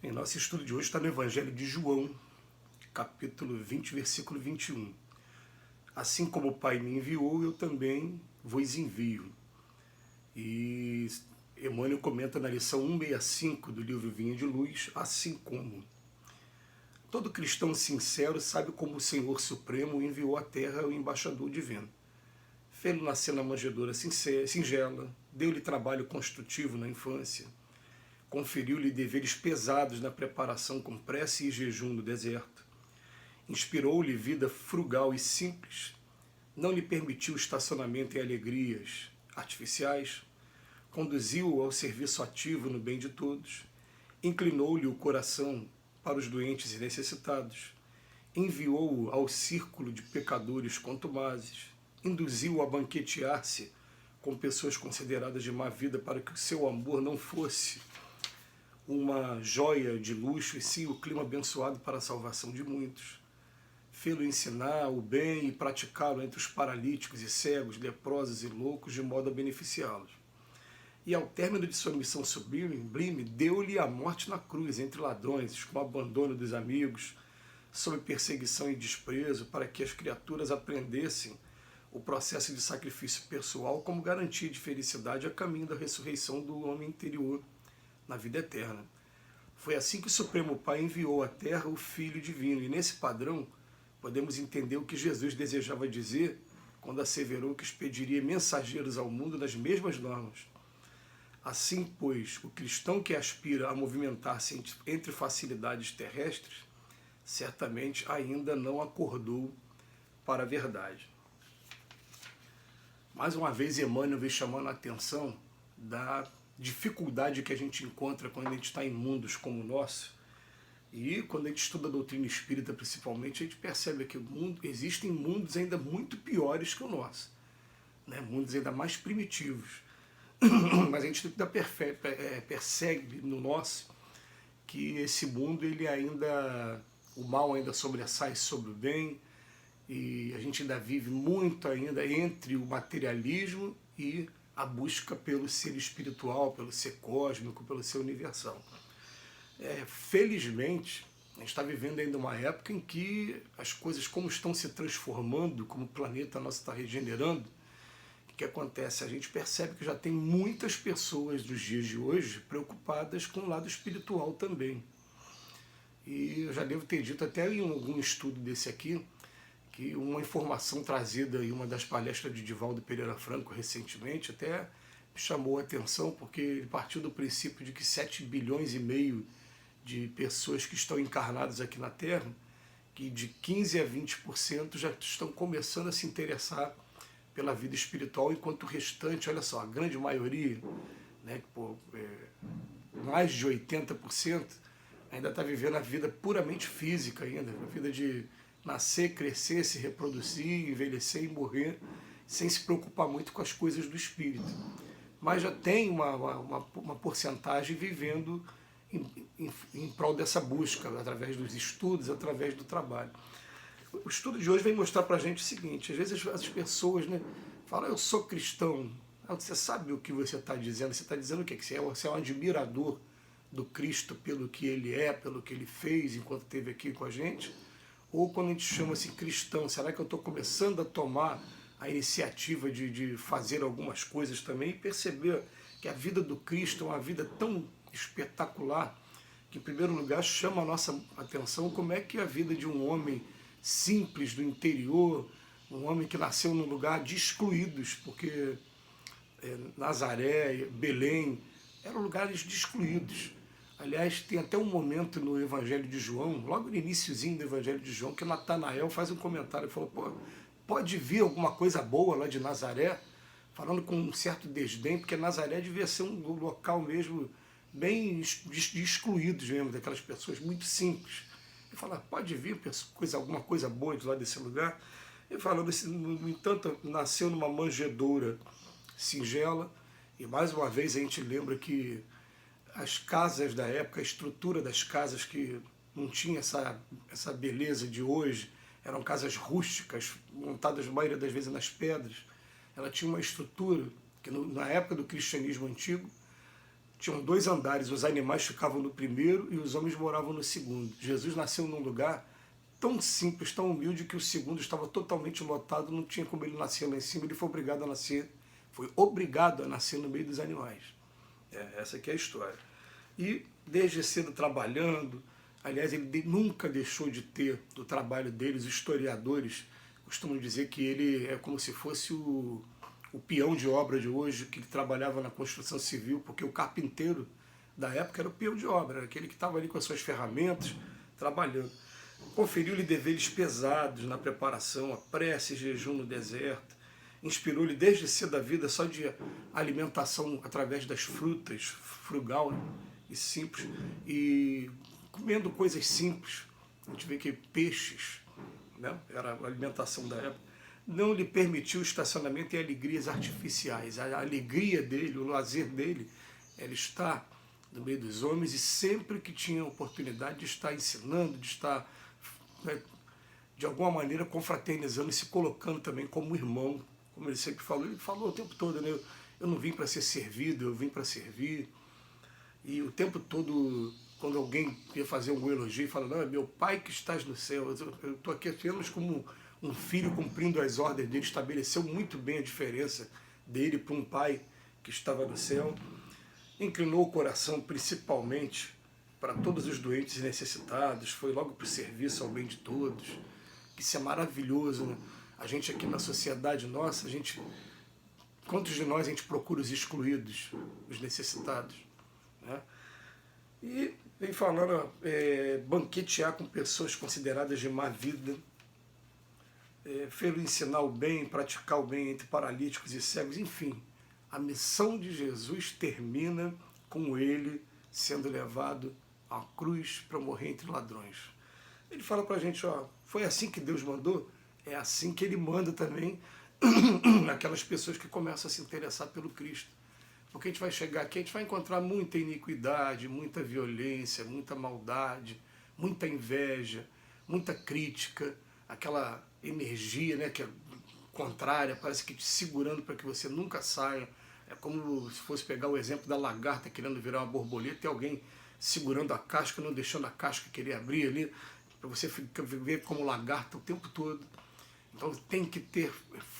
Em nosso estudo de hoje está no Evangelho de João, capítulo 20, versículo 21. Assim como o Pai me enviou, eu também vos envio. E Emmanuel comenta na lição 165 do livro Vinha de Luz, assim como. Todo cristão sincero sabe como o Senhor Supremo enviou à terra o embaixador divino. Fê-lo nascer na manjedoura singela, deu-lhe trabalho construtivo na infância, conferiu-lhe deveres pesados na preparação com prece e jejum no deserto, inspirou-lhe vida frugal e simples, não lhe permitiu estacionamento em alegrias artificiais, conduziu-o ao serviço ativo no bem de todos, inclinou-lhe o coração para os doentes e necessitados, enviou-o ao círculo de pecadores contumazes, induziu-o a banquetear-se com pessoas consideradas de má vida para que o seu amor não fosse uma joia de luxo e sim o clima abençoado para a salvação de muitos. Fê-lo ensinar o bem e praticá-lo entre os paralíticos e cegos, leprosos e loucos, de modo a beneficiá-los. E ao término de sua missão sublime, deu-lhe a morte na cruz, entre ladrões, com abandono dos amigos, sob perseguição e desprezo, para que as criaturas aprendessem o processo de sacrifício pessoal como garantia de felicidade a caminho da ressurreição do homem interior na vida eterna. Foi assim que o Supremo Pai enviou à Terra o Filho Divino, e nesse padrão podemos entender o que Jesus desejava dizer quando asseverou que expediria mensageiros ao mundo nas mesmas normas. Assim, pois, o cristão que aspira a movimentar-se entre facilidades terrestres, certamente ainda não acordou para a verdade. Mais uma vez, Emmanuel vem chamando a atenção da dificuldade que a gente encontra quando a gente está em mundos como o nosso. E quando a gente estuda a doutrina espírita, principalmente, a gente percebe que existem mundos ainda muito piores que o nosso, né? Mundos ainda mais primitivos. Mas a gente ainda percebe no nosso que esse mundo, o mal ainda sobressai sobre o bem, e a gente ainda vive muito ainda entre o materialismo e a busca pelo ser espiritual, pelo ser cósmico, pelo ser universal. Felizmente, a gente está vivendo ainda uma época em que as coisas, como estão se transformando, como o planeta nosso está regenerando, o que acontece? A gente percebe que já tem muitas pessoas dos dias de hoje preocupadas com o lado espiritual também. E eu já devo ter dito até em algum estudo desse aqui, que uma informação trazida em uma das palestras de Divaldo Pereira Franco recentemente até me chamou a atenção, porque ele partiu do princípio de que 7,5 bilhões de pessoas que estão encarnadas aqui na Terra, que de 15 a 20% já estão começando a se interessar pela vida espiritual, enquanto o restante, olha só, a grande maioria, né, mais de 80%, ainda está vivendo a vida puramente física ainda, a vida de nascer, crescer, se reproduzir, envelhecer e morrer, sem se preocupar muito com as coisas do espírito. Mas já tem uma porcentagem vivendo em prol dessa busca, através dos estudos, através do trabalho. O estudo de hoje vem mostrar para a gente o seguinte: às vezes as pessoas, né, falam, eu sou cristão. Você sabe o que você está dizendo? Você está dizendo o quê? Que você é um admirador do Cristo pelo que ele é, pelo que ele fez enquanto esteve aqui com a gente? Ou quando a gente chama-se cristão, será que eu estou começando a tomar a iniciativa de fazer algumas coisas também e perceber que a vida do Cristo é uma vida tão espetacular que, em primeiro lugar, chama a nossa atenção como é que a vida de um homem simples do interior, um homem que nasceu num lugar de excluídos, porque Nazaré, Belém, eram lugares de excluídos. Aliás, tem até um momento no Evangelho de João, logo no iniciozinho do Evangelho de João, que Natanael faz um comentário e falou, pode vir alguma coisa boa lá de Nazaré? Falando com um certo desdém, porque Nazaré devia ser um local mesmo bem de excluídos mesmo, daquelas pessoas muito simples. Ele fala, pode vir alguma coisa boa de lá desse lugar? Ele fala, no entanto, nasceu numa manjedoura singela, e mais uma vez a gente lembra que as casas da época, a estrutura das casas que não tinha essa beleza de hoje, eram casas rústicas, montadas a maioria das vezes nas pedras. Ela tinha uma estrutura que na época do cristianismo antigo tinham 2 andares, os animais ficavam no primeiro e os homens moravam no segundo. Jesus nasceu num lugar tão simples, tão humilde, que o segundo estava totalmente lotado, não tinha como ele nascer lá em cima, ele foi obrigado a nascer no meio dos animais. Essa aqui é a história. E desde cedo trabalhando, aliás, ele nunca deixou de ter do trabalho deles. Os historiadores costumam dizer que ele é como se fosse o peão de obra de hoje, que ele trabalhava na construção civil, porque o carpinteiro da época era o peão de obra, era aquele que estava ali com as suas ferramentas, trabalhando. Conferiu-lhe deveres pesados na preparação, a prece e jejum no deserto. Inspirou-lhe desde cedo a vida só de alimentação através das frutas, frugal, né, e simples, e comendo coisas simples. A gente vê que peixes, né, era a alimentação da época. Não lhe permitiu o estacionamento em alegrias artificiais. A alegria dele, o lazer dele, era estar no meio dos homens, e sempre que tinha oportunidade de estar ensinando, de estar, né, de alguma maneira confraternizando e se colocando também como irmão, como ele sempre falou. Ele falou o tempo todo, né? Eu não vim para ser servido, eu vim para servir. E o tempo todo, quando alguém ia fazer um elogio, fala, não, é meu pai que estás no céu, eu estou aqui apenas como um filho cumprindo as ordens dele. Estabeleceu muito bem a diferença dele para um pai que estava no céu. Inclinou o coração principalmente para todos os doentes e necessitados, foi logo para o serviço ao bem de todos. Isso é maravilhoso, né? A gente aqui na sociedade nossa, quantos de nós a gente procura os excluídos, os necessitados, né? E vem falando, banquetear com pessoas consideradas de má vida, ensinar o bem, praticar o bem entre paralíticos e cegos, enfim. A missão de Jesus termina com ele sendo levado à cruz para morrer entre ladrões. Ele fala para a gente, foi assim que Deus mandou? É assim que ele manda também aquelas pessoas que começam a se interessar pelo Cristo. Porque a gente vai chegar aqui, a gente vai encontrar muita iniquidade, muita violência, muita maldade, muita inveja, muita crítica, aquela energia, né, que é contrária, parece que te segurando para que você nunca saia. É como se fosse pegar o exemplo da lagarta querendo virar uma borboleta e alguém segurando a casca, não deixando a casca querer abrir ali, para você viver como lagarta o tempo todo. Então tem que ter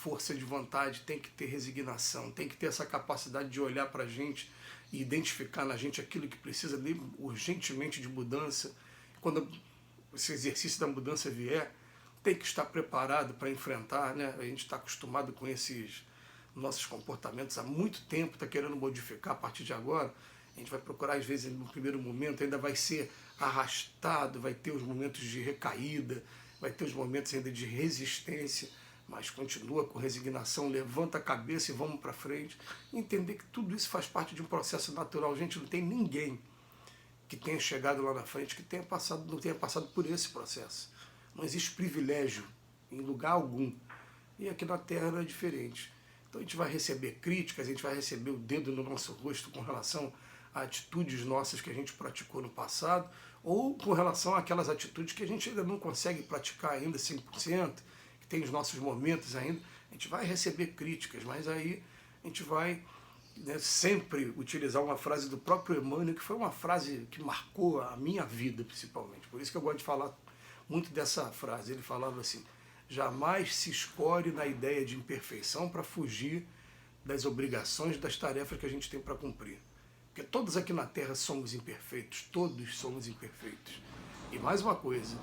força de vontade, tem que ter resignação, tem que ter essa capacidade de olhar para a gente e identificar na gente aquilo que precisa urgentemente de mudança. Quando esse exercício da mudança vier, tem que estar preparado para enfrentar, né? A gente está acostumado com esses nossos comportamentos há muito tempo, está querendo modificar a partir de agora. A gente vai procurar, às vezes, no primeiro momento, ainda vai ser arrastado, vai ter os momentos de recaída, vai ter os momentos ainda de resistência, mas continua com resignação, levanta a cabeça e vamos para frente. Entender que tudo isso faz parte de um processo natural. Gente, não tem ninguém que tenha chegado lá na frente que não tenha passado por esse processo. Não existe privilégio em lugar algum. E aqui na Terra não é diferente. Então a gente vai receber críticas, a gente vai receber o dedo no nosso rosto com relação a atitudes nossas que a gente praticou no passado, ou com relação àquelas atitudes que a gente ainda não consegue praticar ainda 100%, que tem os nossos momentos ainda. A gente vai receber críticas, mas aí a gente vai, né, sempre utilizar uma frase do próprio Emmanuel, que foi uma frase que marcou a minha vida principalmente. Por isso que eu gosto de falar muito dessa frase. Ele falava assim, jamais se escolhe na ideia de imperfeição para fugir das obrigações, das tarefas que a gente tem para cumprir. Porque todos aqui na Terra somos imperfeitos, todos somos imperfeitos. E mais uma coisa,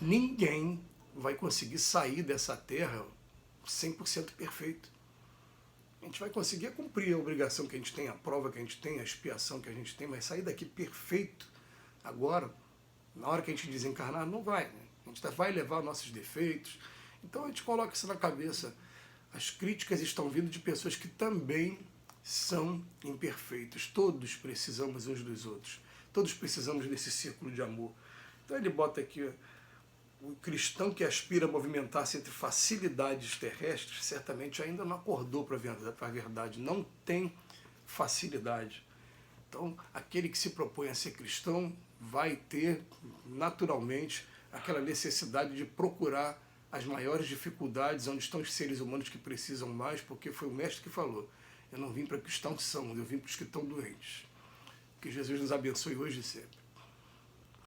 ninguém vai conseguir sair dessa Terra 100% perfeito. A gente vai conseguir cumprir a obrigação que a gente tem, a prova que a gente tem, a expiação que a gente tem, mas sair daqui perfeito agora, na hora que a gente desencarnar, não vai, né? A gente vai levar nossos defeitos. Então a gente coloca isso na cabeça. As críticas estão vindo de pessoas que também são imperfeitos. Todos precisamos uns dos outros. Todos precisamos desse círculo de amor. Então ele bota aqui, o cristão que aspira a movimentar-se entre facilidades terrestres, certamente ainda não acordou para a verdade. Não tem facilidade. Então, aquele que se propõe a ser cristão vai ter, naturalmente, aquela necessidade de procurar as maiores dificuldades, onde estão os seres humanos que precisam mais, porque foi o mestre que falou, eu não vim para os que estão sãos, eu vim para os que estão doentes. Que Jesus nos abençoe hoje e sempre.